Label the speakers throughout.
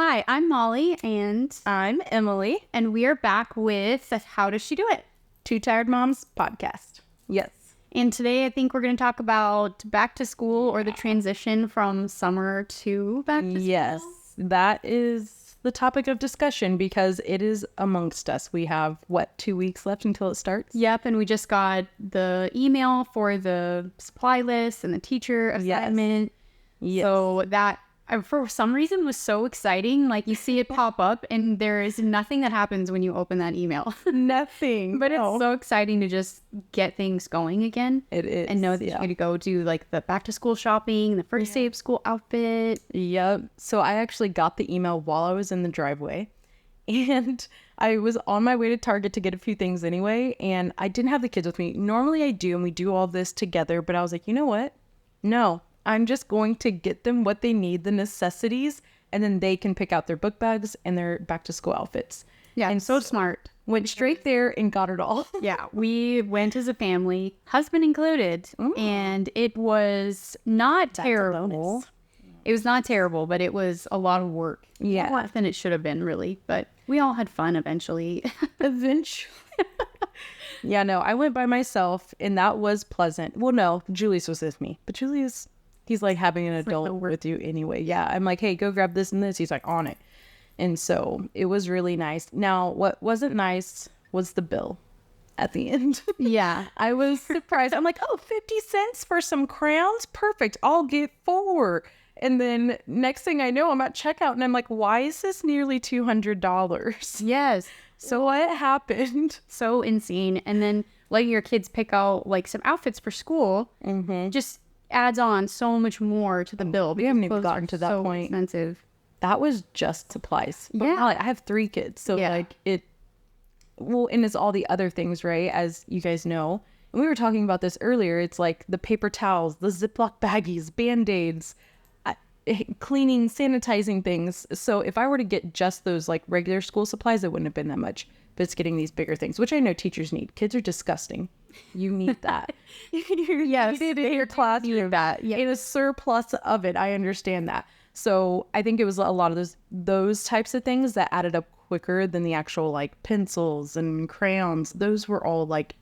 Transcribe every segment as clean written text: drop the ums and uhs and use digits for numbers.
Speaker 1: Hi, I'm Molly, and
Speaker 2: I'm Emily.
Speaker 1: we are back with How Does She Do It?
Speaker 2: Two Tired Moms podcast. Yes.
Speaker 1: And today I think we're going to talk about back to school or the transition from summer to back to school.
Speaker 2: Yes, that is the topic of discussion because it is amongst us. We have, 2 weeks left until it starts?
Speaker 1: Yep, and we just got the email for the supply list and the teacher assignment.
Speaker 2: Yes.
Speaker 1: So that, for some reason, was so exciting. Like, you see it pop up, and there is nothing that happens when you open that email.
Speaker 2: Nothing.
Speaker 1: But
Speaker 2: No.
Speaker 1: it's so exciting to just get things going again.
Speaker 2: It is.
Speaker 1: And know that you're going to go do like the back to school shopping, the first day of school outfit.
Speaker 2: Yep. So I actually got the email while I was in the driveway. And I was on my way to Target to get a few things anyway. And I didn't have the kids with me. Normally I do, and we do all this together. But I was like, you know what? No, I'm just going to get them what they need, the necessities, and then they can pick out their book bags and their back to school outfits.
Speaker 1: Yeah,
Speaker 2: And
Speaker 1: so smart.
Speaker 2: Went straight there and got it all.
Speaker 1: Yeah, we went as a family, husband included, and it was not terrible.
Speaker 2: bonus.
Speaker 1: It was not terrible, but it was a lot of work.
Speaker 2: Yeah.
Speaker 1: More than it should have been, really. But we all had fun eventually.
Speaker 2: Eventually. Yeah, no, I went by myself and that was pleasant. Well, no, Julius was with me, but he's like having an adult with you anyway. Yeah, I'm like, hey, go grab this and this. He's like on it. And so it was really nice. Now, what wasn't nice was the bill at the end.
Speaker 1: Yeah.
Speaker 2: I was surprised. I'm like, oh, 50 cents for some crowns? Perfect. I'll get 4. And then next thing I know, I'm at checkout and I'm like, why is this nearly $200?
Speaker 1: Yes.
Speaker 2: So what happened?
Speaker 1: So insane. And then letting your kids pick out like some outfits for school just adds on so much more to the bill.
Speaker 2: We haven't even
Speaker 1: Clothes
Speaker 2: gotten
Speaker 1: are
Speaker 2: to that
Speaker 1: so
Speaker 2: point.
Speaker 1: expensive.
Speaker 2: That was just supplies. But
Speaker 1: Yeah.
Speaker 2: Molly, I have 3 kids. So and it's all the other things, right? As you guys know. And we were talking about this earlier. It's like the paper towels, the Ziploc baggies, Band-Aids, cleaning, sanitizing things. So if I were to get just those like regular school supplies, it wouldn't have been that much. But it's getting these bigger things, which I know teachers need. Kids are disgusting. You need that.
Speaker 1: Yes,
Speaker 2: You need it in your classroom.
Speaker 1: that. Yeah.
Speaker 2: In a surplus of it. I understand that. So I think it was a lot of those types of things that added up quicker than the actual like pencils and crayons. Those were all like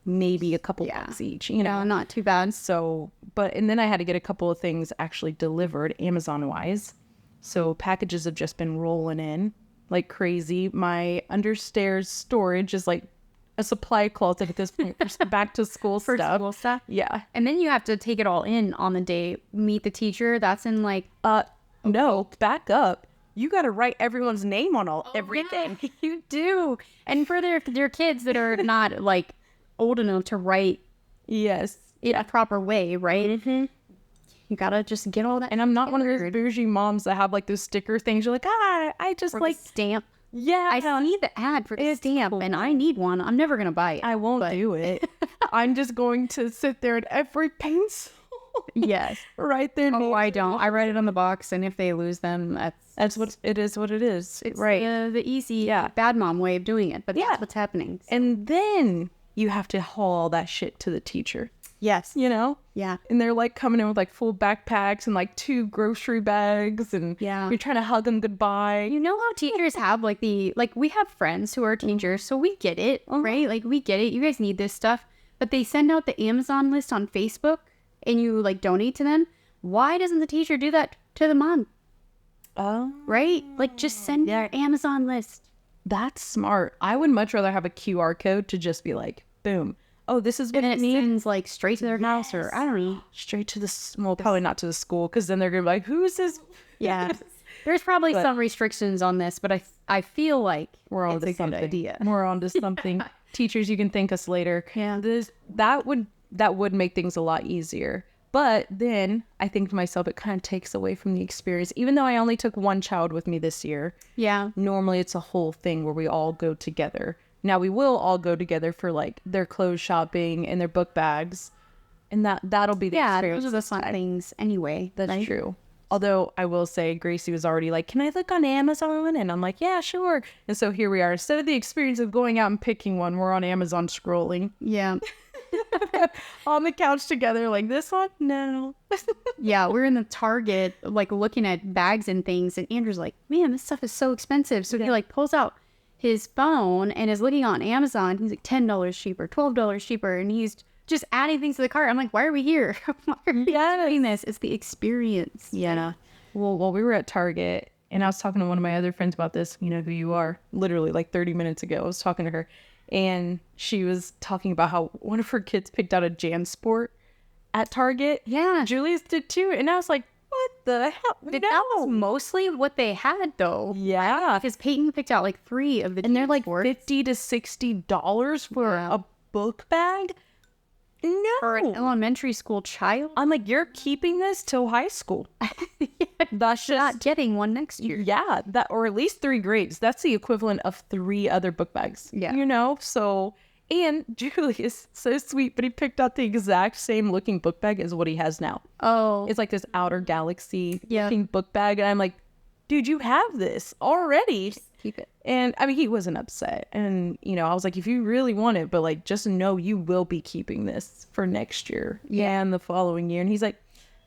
Speaker 2: maybe a couple bucks each, you know.
Speaker 1: No, not too bad.
Speaker 2: So, and then I had to get a couple of things actually delivered Amazon wise. So packages have just been rolling in like crazy. My understairs storage is like a supply closet at this point for back to school stuff. Yeah.
Speaker 1: And then you have to take it all in on the day, meet the teacher. That's in like,
Speaker 2: No, back up. You got to write everyone's name on everything.
Speaker 1: yeah, you do. And for their kids that are not like old enough to write
Speaker 2: Yes.
Speaker 1: it a proper way, right? You gotta just get all that.
Speaker 2: And I'm not one of those bougie moms that have like those sticker things. You're like, I just
Speaker 1: Or
Speaker 2: like,
Speaker 1: the stamp.
Speaker 2: yeah.
Speaker 1: I see the ad for the stamp, and I need one. I'm never gonna buy it.
Speaker 2: I won't do it. I'm just going to sit there at every pencil.
Speaker 1: Yes.
Speaker 2: Right there.
Speaker 1: Oh, I don't. I write it on the box, and if they lose them,
Speaker 2: That's what it is. What it is.
Speaker 1: it's
Speaker 2: Right.
Speaker 1: the easy bad mom way of doing it. But
Speaker 2: Yeah.
Speaker 1: that's what's happening.
Speaker 2: And then you have to haul all that shit to the teacher,
Speaker 1: Yes.
Speaker 2: you know?
Speaker 1: Yeah.
Speaker 2: And they're like coming in with like full backpacks and like 2 grocery bags, and you're trying to hug them goodbye.
Speaker 1: You know how teachers have like we have friends who are teachers, so we get it, right? Like we get it. You guys need this stuff. But they send out the Amazon list on Facebook and you like donate to them. Why doesn't the teacher do that to the mom?
Speaker 2: Oh,
Speaker 1: Right? Like just send their Amazon list.
Speaker 2: that's smart. I would much rather have a QR code to just be like, boom. Oh, this is what
Speaker 1: And
Speaker 2: it
Speaker 1: it
Speaker 2: needs.
Speaker 1: sends like straight to their house, or I don't know.
Speaker 2: Straight to well, probably not to the school, because then they're gonna be like, who's this?
Speaker 1: Yeah. There's probably some restrictions on this, but I feel like
Speaker 2: We're on
Speaker 1: it's
Speaker 2: to
Speaker 1: a good
Speaker 2: something.
Speaker 1: idea.
Speaker 2: We're on to something. Teachers, you can thank us later.
Speaker 1: Yeah.
Speaker 2: That would make things a lot easier. But then I think to myself, it kind of takes away from the experience. Even though I only took 1 child with me this year,
Speaker 1: Yeah.
Speaker 2: normally it's a whole thing where we all go together. Now we will all go together for like their clothes shopping and their book bags, and that'll be the experience.
Speaker 1: Those are the fun things anyway.
Speaker 2: That's
Speaker 1: right?
Speaker 2: true. Although I will say Gracie was already like, can I look on Amazon? And I'm like, yeah, sure. And so here we are. Instead of the experience of going out and picking one, we're on Amazon scrolling.
Speaker 1: Yeah.
Speaker 2: on the couch together like this one? No.
Speaker 1: Yeah, we're in the Target, like looking at bags and things, and Andrew's like, man, this stuff is so expensive. So he like pulls out his phone and is looking on Amazon. He's like, $10 cheaper, $12 cheaper, and he's just adding things to the cart. I'm like, why are we here? Why are we doing this? It's the experience.
Speaker 2: Yeah. Well, while we were at Target, and I was talking to one of my other friends about this, you know who you are, literally like 30 minutes ago, I was talking to her, and she was talking about how one of her kids picked out a JanSport at Target.
Speaker 1: Yeah.
Speaker 2: Julius did too. And I was like, what the hell?
Speaker 1: That was mostly what they had, though.
Speaker 2: Yeah.
Speaker 1: Because Peyton picked out like 3 of the
Speaker 2: And they're like
Speaker 1: JanSports.
Speaker 2: $50 to $60 for a book bag? No.
Speaker 1: For an elementary school child.
Speaker 2: I'm like, you're keeping this till high school. That's just
Speaker 1: Not getting one next year.
Speaker 2: yeah, that or at least 3 grades. That's the equivalent of 3 other book bags.
Speaker 1: Yeah.
Speaker 2: You know? So and Julius, so sweet, but he picked out the exact same looking book bag as what he has now.
Speaker 1: Oh.
Speaker 2: It's like this outer galaxy
Speaker 1: Yeah.
Speaker 2: looking book bag. And I'm like, dude, you have this already.
Speaker 1: Keep it.
Speaker 2: And I mean, he wasn't upset. And, you know, I was like, if you really want it, but like, just know you will be keeping this for next year and the following year. And he's like,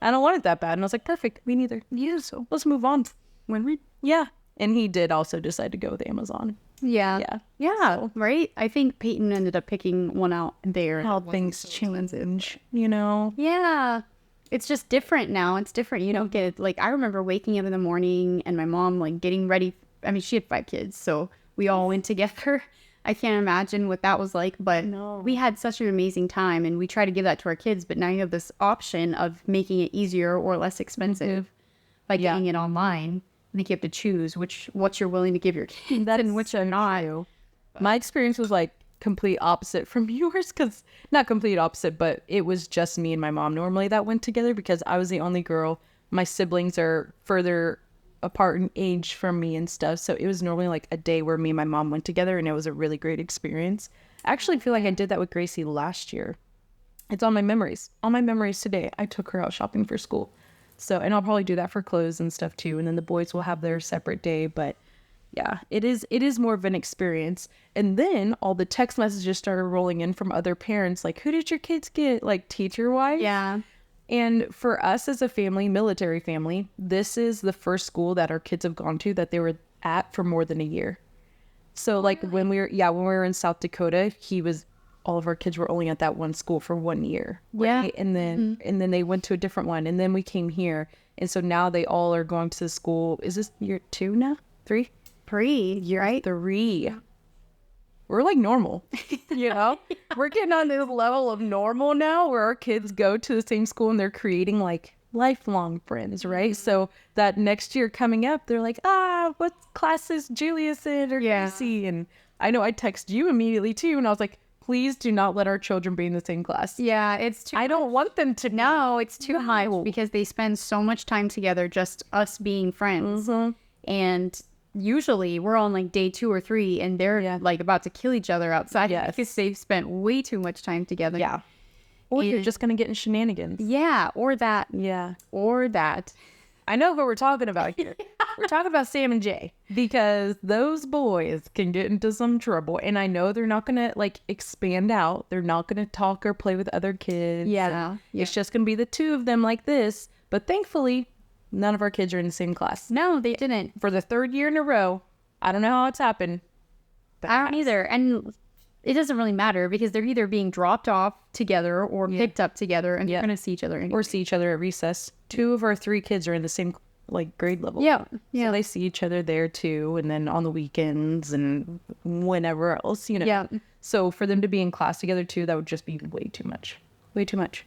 Speaker 2: I don't want it that bad. And I was like, perfect. Me neither.
Speaker 1: Yeah, so
Speaker 2: Let's move on.
Speaker 1: win-win.
Speaker 2: Yeah. And he did also decide to go with Amazon.
Speaker 1: Yeah.
Speaker 2: Yeah.
Speaker 1: Yeah, right? I think Peyton ended up picking one out there.
Speaker 2: How things change, you know?
Speaker 1: Yeah. It's just different now. It's different. You don't get, like, I remember waking up in the morning and my mom, like, getting ready. I mean, she had 5 kids, so we all went together. I can't imagine what that was like, but we had such an amazing time, and we try to give that to our kids. But now you have this option of making it easier or less expensive by getting it online. I think you have to choose what you're willing to give your kids and which are not.
Speaker 2: My experience was like complete opposite from yours, because not complete opposite, but it was just me and my mom normally that went together because I was the only girl. My siblings are further apart in age from me and stuff, so it was normally like a day where me and my mom went together, and it was a really great experience. I actually feel like I did that with Gracie last year. It's on my memories today. I took her out shopping for school. So, and I'll probably do that for clothes and stuff too, and then the boys will have their separate day. But yeah, it is more of an experience. And then all the text messages started rolling in from other parents like, who did your kids get, like teacher wise?
Speaker 1: Yeah.
Speaker 2: And for us as a family, military family, this is the first school that our kids have gone to that they were at for more than a year. So like when we were in South Dakota, all of our kids were only at that one school for 1 year. Right?
Speaker 1: Yeah.
Speaker 2: And then they went to a different one, and then we came here. And so now they all are going to the school. Is this year 2 now? 3?
Speaker 1: You're right.
Speaker 2: 3. We're like normal, you know? We're getting on this level of normal now where our kids go to the same school and they're creating like lifelong friends, right? So that next year coming up, they're like, what class is Julius in or Gracie? And I know I text you immediately too, and I was like, please do not let our children be in the same class.
Speaker 1: Yeah, it's too
Speaker 2: I don't want them to.
Speaker 1: No, it's too high because they spend so much time together, just us being friends. And usually we're on like day 2 or 3 and they're like about to kill each other outside because they've spent way too much time together.
Speaker 2: Yeah. Or you're just going to get in shenanigans.
Speaker 1: Yeah, or that.
Speaker 2: Yeah.
Speaker 1: Or that.
Speaker 2: I know what we're talking about here. We're talking about Sam and Jay, because those boys can get into some trouble. And I know they're not going to like expand out. They're not going to talk or play with other kids.
Speaker 1: Yeah.
Speaker 2: It's just going to be the 2 of them like this. But thankfully, none of our kids are in the same class.
Speaker 1: No, they didn't.
Speaker 2: For the 3rd year in a row. I don't know how it's happened.
Speaker 1: I don't either. And it doesn't really matter because they're either being dropped off together or picked up together, and they're going to see each other anyway.
Speaker 2: Or see each other at recess. 2 of our 3 kids are in the same like grade level.
Speaker 1: Yeah.
Speaker 2: So they see each other there too, and then on the weekends and whenever else, you know.
Speaker 1: Yeah.
Speaker 2: So for them to be in class together too, that would just be way too much. Way too much.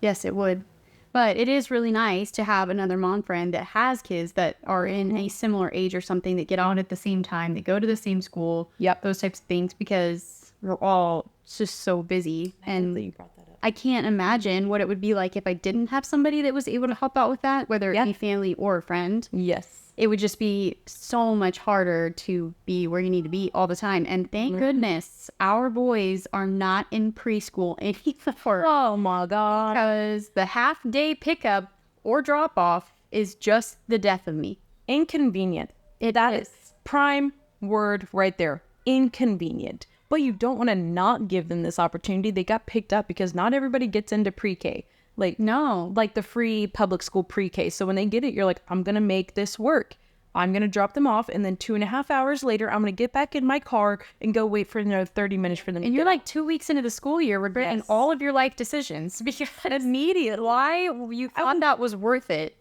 Speaker 1: Yes, it would. But it is really nice to have another mom friend that has kids that are in a similar age or something, that get on at the same time, that go to the same school.
Speaker 2: Yep.
Speaker 1: Those types of things, because we're all just so busy. And
Speaker 2: You brought that up.
Speaker 1: I can't imagine what it would be like if I didn't have somebody that was able to help out with that, whether it be family or a friend.
Speaker 2: Yes.
Speaker 1: It would just be so much harder to be where you need to be all the time. And thank goodness our boys are not in preschool anymore.
Speaker 2: Oh my God.
Speaker 1: Because the half-day pickup or drop-off is just the death of me.
Speaker 2: Inconvenient.
Speaker 1: That
Speaker 2: is prime word right there. Inconvenient. but you don't want to not give them this opportunity. They got picked up because not everybody gets into pre-K. Like,
Speaker 1: No.
Speaker 2: like the free public school pre-K. So when they get it, you're like, I'm going to make this work. I'm going to drop them off. And then 2.5 hours later, I'm going to get back in my car and go wait for another 30 minutes for them.
Speaker 1: And you're like 2 weeks into the school year regretting
Speaker 2: Yes.
Speaker 1: all of your life decisions because
Speaker 2: immediately.
Speaker 1: why you thought that was worth it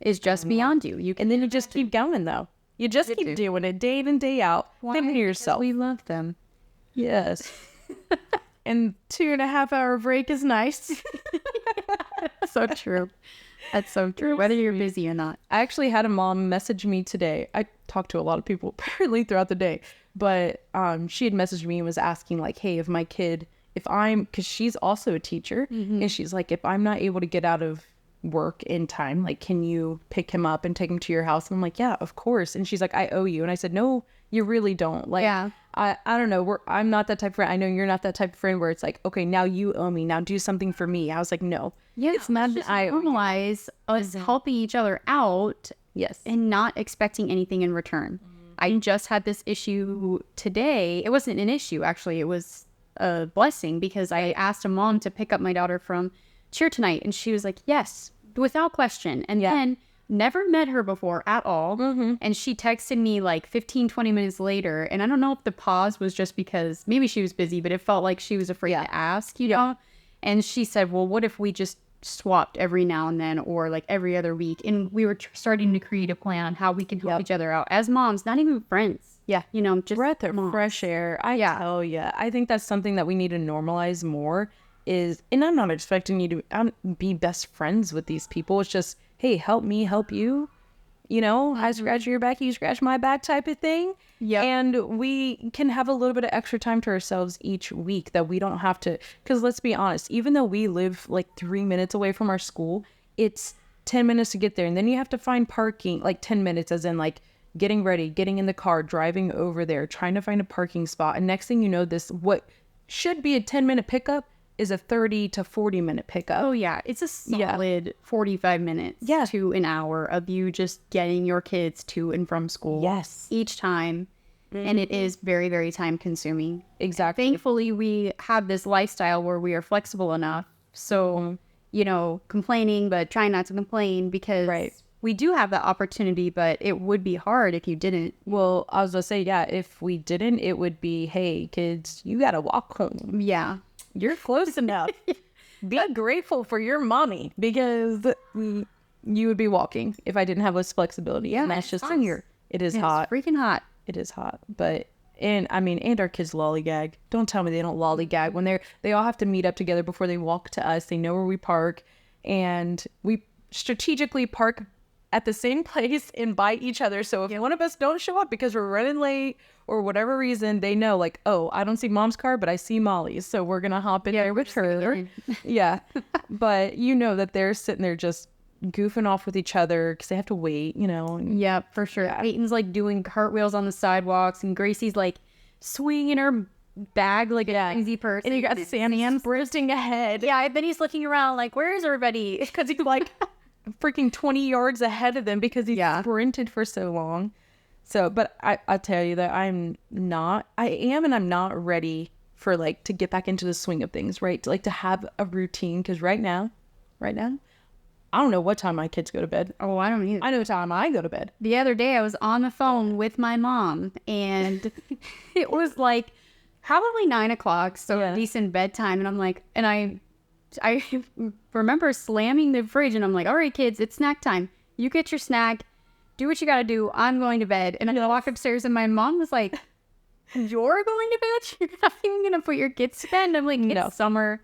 Speaker 1: is just beyond you. You can
Speaker 2: And then you just keep going, though. You just keep doing it day in and day out. Think to yourself.
Speaker 1: we love them.
Speaker 2: Yes. And 2.5 hour break is nice.
Speaker 1: So true. That's so true. Whether you're busy or not.
Speaker 2: I actually had a mom message me today. I talked to a lot of people apparently throughout the day, but she had messaged me and was asking like, hey, if my kid, because she's also a teacher, and she's like, if I'm not able to get out of work in time, like, can you pick him up and take him to your house? And I'm like, yeah, of course. And she's like, I owe you. And I said, no, you really don't. Like,
Speaker 1: Yeah.
Speaker 2: I don't know. I'm not that type of friend. I know you're not that type of friend where it's like, okay, now you owe me. Now do something for me. I was like, no.
Speaker 1: Yeah,
Speaker 2: It's not that I owe you.
Speaker 1: normalize us helping each other out
Speaker 2: Yes.
Speaker 1: and not expecting anything in return. I just had this issue today. It wasn't an issue, actually. It was a blessing because I asked a mom to pick up my daughter from cheer tonight. And she was like, yes, without question. And then never met her before at all. And she texted me like 15, 20 minutes later. And I don't know if the pause was just because maybe she was busy, but it felt like she was afraid to ask, you know? And she said, well, what if we just swapped every now and then or like every other week? And we were starting to create a plan on how we can help each other out as moms, not even friends.
Speaker 2: Yeah.
Speaker 1: You know, just
Speaker 2: breath of
Speaker 1: moms.
Speaker 2: fresh air. I tell ya. I think that's something that we need to normalize more is, and I'm not expecting you to be best friends with these people. It's just, hey, help me, help you. You know, I scratch your back, you scratch my back type of thing.
Speaker 1: Yep.
Speaker 2: And we can have a little bit of extra time to ourselves each week that we don't have to, because let's be honest, even though we live like 3 minutes away from our school, it's 10 minutes to get there. And then you have to find parking, like 10 minutes as in like getting ready, getting in the car, driving over there, trying to find a parking spot. And next thing you know, this, what should be a 10-minute pickup is a 30 to 40-minute pickup.
Speaker 1: Oh, yeah. It's a solid 45 minutes to an hour of you just getting your kids to and from school.
Speaker 2: Yes.
Speaker 1: Each time. And it is very, very time consuming.
Speaker 2: Exactly.
Speaker 1: Thankfully, we have this lifestyle where we are flexible enough. So, you know, complaining, but trying not to complain because we do have that opportunity, but it would be hard if you didn't.
Speaker 2: Well, I was going to say, yeah, if we didn't, it would be, hey, kids, you got to walk home.
Speaker 1: Yeah.
Speaker 2: You're close enough. Be grateful for your mommy because you would be walking if I didn't have this flexibility.
Speaker 1: Yeah,
Speaker 2: And that's just
Speaker 1: hot here.
Speaker 2: It is
Speaker 1: It's
Speaker 2: hot.
Speaker 1: freaking hot.
Speaker 2: It is hot. But, and I mean, and our kids lollygag. Don't tell me they don't lollygag when they all have to meet up together before they walk to us. They know where we park and we strategically park at the same place and by each other. So if one of us don't show up because we're running late or whatever reason, they know like, oh, I don't see mom's car, but I see Molly's. So we're going to hop in there with her. Yeah. But you know that they're sitting there just goofing off with each other because they have to wait, you know. And
Speaker 1: Yeah, for sure. Peyton's like doing cartwheels on the sidewalks and Gracie's like swinging her bag like a crazy person.
Speaker 2: and you got Sam bursting ahead.
Speaker 1: Yeah, then he's looking around like, where is everybody?
Speaker 2: Because he's like freaking 20 yards ahead of them because he sprinted for so long. So, but I tell you that I am and I'm not ready for like to get back into the swing of things, right? To like to have a routine. Because right now, I don't know what time my kids go to bed.
Speaker 1: Oh, I don't either.
Speaker 2: I know what time I go to bed.
Speaker 1: The other day I was on the phone with my mom and it was like probably 9 o'clock, so a decent bedtime. And I'm like, and I remember slamming the fridge and I'm like, all right, kids, it's snack time. You get your snack. Do what you got to do. I'm going to bed. And I walk upstairs and my mom was like, you're going to bed? You're not even going to put your kids to bed? And I'm like, it's summer.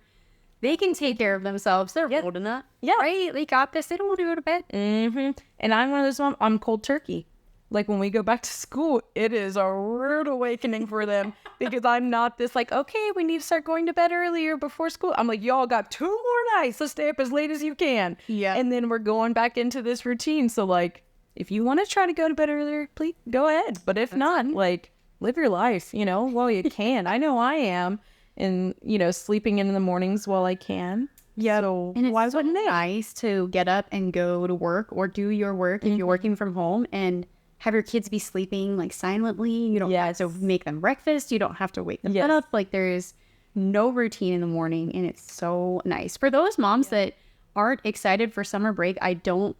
Speaker 1: They can take care of themselves. They're old enough. Yeah. Right? They got this. They don't want to go to bed.
Speaker 2: Mm-hmm. And I'm one of those moms, I'm cold turkey. Like when we go back to school, it is a rude awakening for them because I'm not this like, okay, we need to start going to bed earlier before school. I'm like, y'all got 2 more nights. Let's stay up as late as you can.
Speaker 1: Yeah.
Speaker 2: And then we're going back into this routine. So like, if you want to try to go to bed earlier, please go ahead. But if not, like live your life, you know, while you can. I know I am. And, you know, sleeping in the mornings while I can. Yeah. So
Speaker 1: and it's
Speaker 2: why
Speaker 1: so
Speaker 2: wouldn't they?
Speaker 1: nice to get up and go to work or do your work if you're working from home and have your kids be sleeping like silently. You don't have to make them breakfast. You don't have to wake them up. Like there's no routine in the morning, and it's so nice. For those moms that aren't excited for summer break, I don't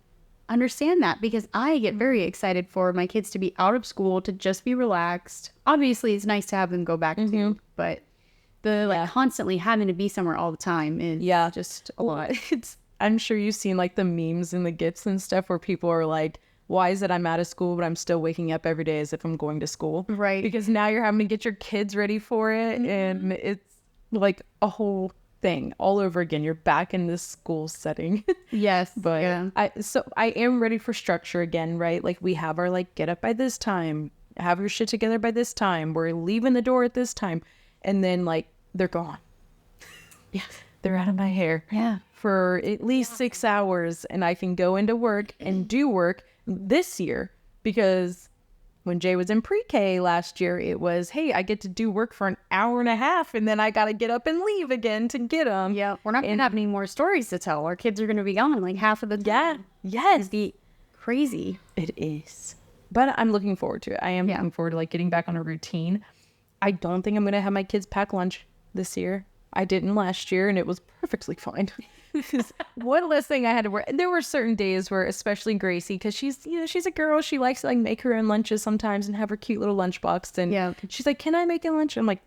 Speaker 1: understand that, because I get very excited for my kids to be out of school, to just be relaxed. Obviously, it's nice to have them go back to, but the like constantly having to be somewhere all the time is just a lot.
Speaker 2: I'm sure you've seen like the memes and the gifs and stuff where people are like, why is it I'm out of school, but I'm still waking up every day as if I'm going to school?
Speaker 1: Right.
Speaker 2: Because now you're having to get your kids ready for it. And it's like a whole thing all over again. You're back in this school setting.
Speaker 1: Yes.
Speaker 2: But I am ready for structure again, right? Like we have our like get up by this time, have your shit together by this time. We're leaving the door at this time. And then like they're gone. They're out of my hair. For at least 6 hours, and I can go into work and do work this year, because when Jay was in pre-K last year, it was, hey, I get to do work for an hour and a half, and then I got to get up and leave again to get them.
Speaker 1: Yeah, we're not going to have any more stories to tell. Our kids are going to be gone like half of the time.
Speaker 2: Yes.
Speaker 1: It'd be crazy.
Speaker 2: It is. But I'm looking forward to it. I am looking forward to like getting back on a routine. I don't think I'm going to have my kids pack lunch this year. I didn't last year, and it was perfectly fine. One less thing I had to worry. There were certain days where, especially Gracie, because she's a girl, she likes to like make her own lunches sometimes and have her cute little lunchbox. And she's like, "Can I make a lunch?" I'm like,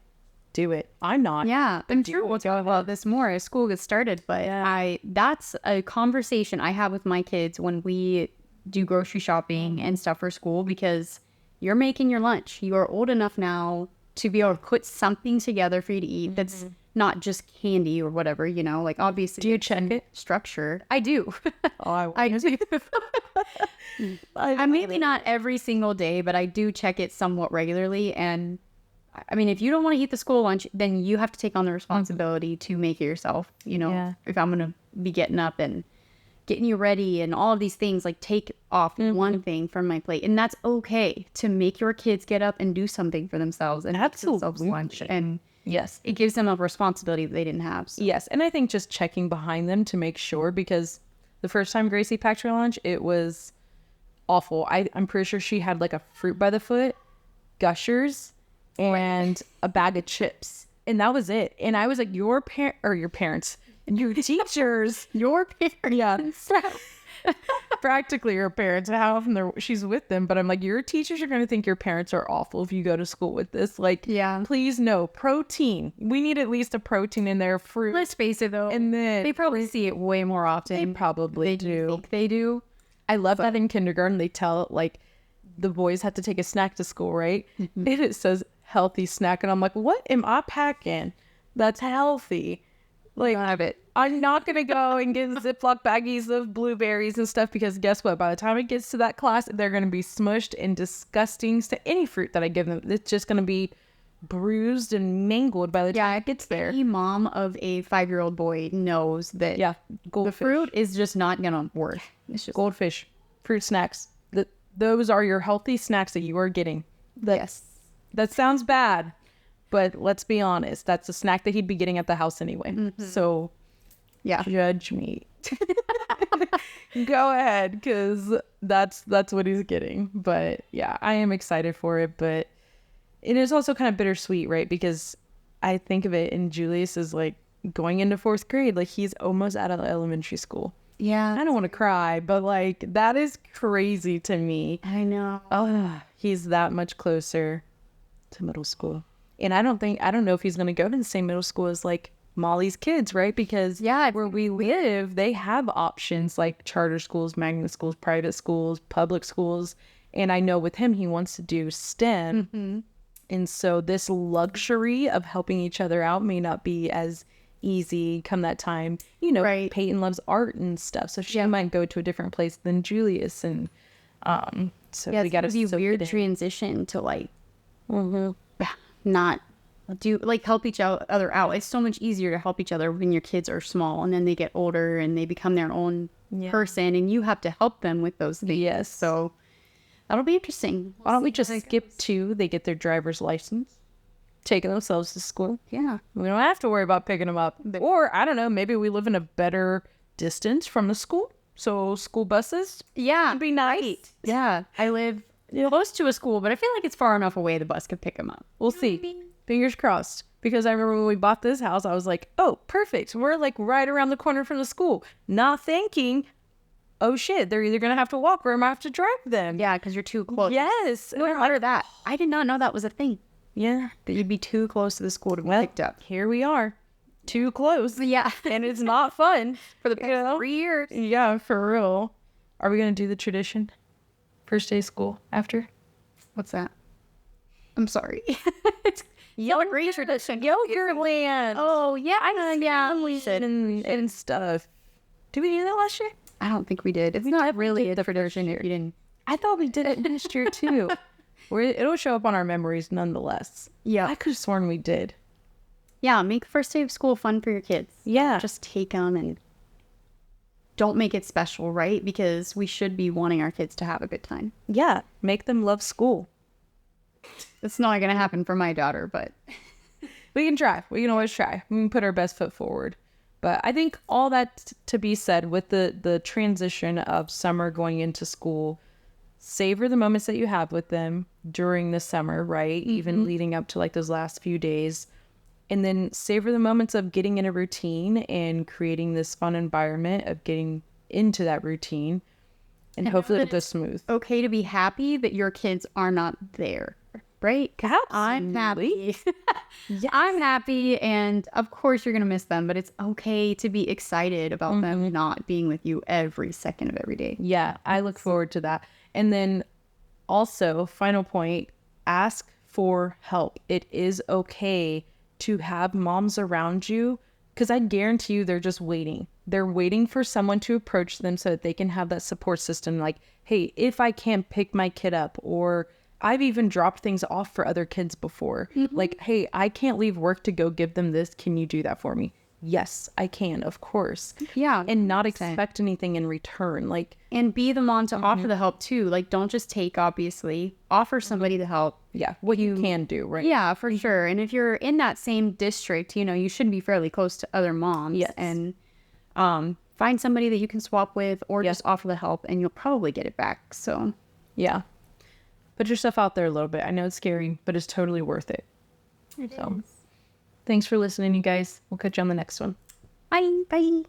Speaker 2: "Do it." I'm not.
Speaker 1: Yeah, I'm sure we'll talk about this more as school gets started. But that's a conversation I have with my kids when we do grocery shopping and stuff for school, because you're making your lunch. You are old enough now to be able to put something together for you to eat that's not just candy or whatever, you know, like obviously.
Speaker 2: Do you check it?
Speaker 1: Structure. I do.
Speaker 2: I
Speaker 1: do. I maybe not every single day, but I do check it somewhat regularly. And I mean, if you don't want to eat the school lunch, then you have to take on the responsibility to make it yourself. You know, if I'm going to be getting up and getting you ready and all of these things, like take off one thing from my plate. And that's okay to make your kids get up and do something for themselves and have themselves lunch. And
Speaker 2: yes,
Speaker 1: it gives them a responsibility that they didn't have. So.
Speaker 2: Yes, and I think just checking behind them to make sure, because the first time Gracie packed her lunch, it was awful. I'm pretty sure she had like a fruit by the foot, Gushers, and a bag of chips, and that was it. And I was like, your parents, your teachers,
Speaker 1: your parents.
Speaker 2: Practically your parents, how often she's with them, but I'm like, your teachers are going to think your parents are awful if you go to school with this. Like, please no protein. We need at least a protein in there. Fruit.
Speaker 1: Let's face it though,
Speaker 2: and then
Speaker 1: they probably see it way more often.
Speaker 2: They probably do.
Speaker 1: Think they do.
Speaker 2: I love that in kindergarten they tell like the boys have to take a snack to school, right? And it says healthy snack, and I'm like, what am I packing that's healthy? Like, I'm not going to go and get Ziploc baggies of blueberries and stuff, because guess what? By the time it gets to that class, they're going to be smushed and disgusting to any fruit that I give them. It's just going to be bruised and mangled by the time it gets there.
Speaker 1: Any mom of a 5-year-old boy knows that the fruit is just not going to work.
Speaker 2: It's just goldfish, fruit snacks. Those are your healthy snacks that you are getting. That sounds bad. But let's be honest, that's a snack that he'd be getting at the house anyway. So, judge me. Go ahead, because that's what he's getting. But yeah, I am excited for it. But it is also kind of bittersweet, right? Because I think of it, and Julius is like going into 4th grade. Like, he's almost out of elementary school.
Speaker 1: Yeah.
Speaker 2: I don't want to cry, but like, that is crazy to me.
Speaker 1: I know.
Speaker 2: Oh, he's that much closer to middle school. And I don't know if he's going to go to the same middle school as like Molly's kids, right? Because where we live, they have options like charter schools, magnet schools, private schools, public schools. And I know with him, he wants to do STEM. And so this luxury of helping each other out may not be as easy come that time. You know, Peyton loves art and stuff. So she might go to a different place than Julius. And so we got to
Speaker 1: be a weird transition to like... not do like help each other out. It's so much easier to help each other when your kids are small, and then they get older and they become their own person, and you have to help them with those things. So that'll be interesting.
Speaker 2: Why don't we just skip to they get their driver's license, taking themselves to school? We don't have to worry about picking them up. Or I don't know, maybe we live in a better distance from the school, so school buses would be nice.
Speaker 1: I live close to a school, but I feel like it's far enough away the bus could pick them up.
Speaker 2: We'll see. Fingers crossed. Because I remember when we bought this house, I was like, oh, perfect. We're like right around the corner from the school. Not thinking, oh shit, they're either going to have to walk or I might have to drive them.
Speaker 1: Yeah, because you're too close.
Speaker 2: Yes.
Speaker 1: No wonder that. I did not know that was a thing.
Speaker 2: Yeah.
Speaker 1: That you'd be too close to the school to be
Speaker 2: Well,
Speaker 1: picked up.
Speaker 2: here we are. Too close.
Speaker 1: Yeah.
Speaker 2: And it's not fun.
Speaker 1: For the past 3 years.
Speaker 2: Yeah, for real. Are we going to do the tradition? First day of school after?
Speaker 1: What's that? I'm sorry. It's great tradition.
Speaker 2: Yogurtland.
Speaker 1: Oh, yeah.
Speaker 2: And stuff. Did we do that last year?
Speaker 1: I don't think we did. It's not really a tradition. You didn't.
Speaker 2: I thought we did it last year too. It'll show up on our memories nonetheless.
Speaker 1: Yeah.
Speaker 2: I could have sworn we did.
Speaker 1: Yeah, make first day of school fun for your kids.
Speaker 2: Yeah.
Speaker 1: Just take them and don't make it special, right? Because we should be wanting our kids to have a good time.
Speaker 2: Yeah. Make them love school.
Speaker 1: It's not going to happen for my daughter, but
Speaker 2: We can try. We can always try. We can put our best foot forward. But I think all that to be said with the transition of summer going into school, savor the moments that you have with them during the summer, right? Even leading up to like those last few days. And then savor the moments of getting in a routine and creating this fun environment of getting into that routine. And hopefully it'll go smooth.
Speaker 1: okay to be happy that your kids are not there, right? 'Cause I'm happy.
Speaker 2: Yes.
Speaker 1: I'm happy, and of course you're going to miss them, but it's okay to be excited about them not being with you every second of every day.
Speaker 2: Yeah, I look forward to that. And then also, final point, ask for help. It is okay to have moms around you because I guarantee you they're just waiting. They're waiting for someone to approach them so that they can have that support system. Like, hey, if I can't pick my kid up, or I've even dropped things off for other kids before. Like, hey, I can't leave work to go give them this. Can you do that for me? Yes, I can, of course.
Speaker 1: Yeah.
Speaker 2: And not
Speaker 1: 100%.
Speaker 2: expect anything in return. Like,
Speaker 1: And be the mom to offer the help too. Like, don't just take, obviously. Offer somebody the help.
Speaker 2: yeah, what you can do, right?
Speaker 1: Yeah, for sure. And if you're in that same district, you know, you should be fairly close to other moms.
Speaker 2: Yes.
Speaker 1: And find somebody that you can swap with or just offer the help and you'll probably get it back. So,
Speaker 2: Yeah. Put yourself out there a little bit. I know it's scary, but it's totally worth it. So, thanks for listening, you guys. We'll catch you on the next one.
Speaker 1: bye. Bye.